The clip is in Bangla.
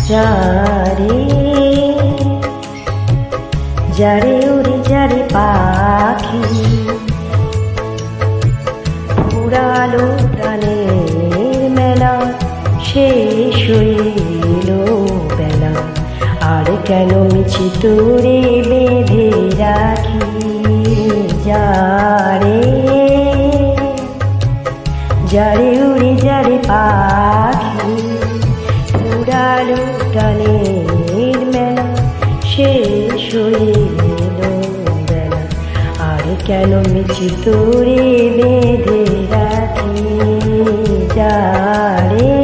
যারে যারে উড়ে যারে পাখি পুরালো প্রাণের মেলা শেষ হইল বেলা আর কেন মিছি তোরে বেঁধে রাখি যারে যারে উড়ে যারে পাখি পুরালো প্রাণের মেলা শেষ হইল বেলা আর কেন মিছি তোরে বেঁধে রাখি যারে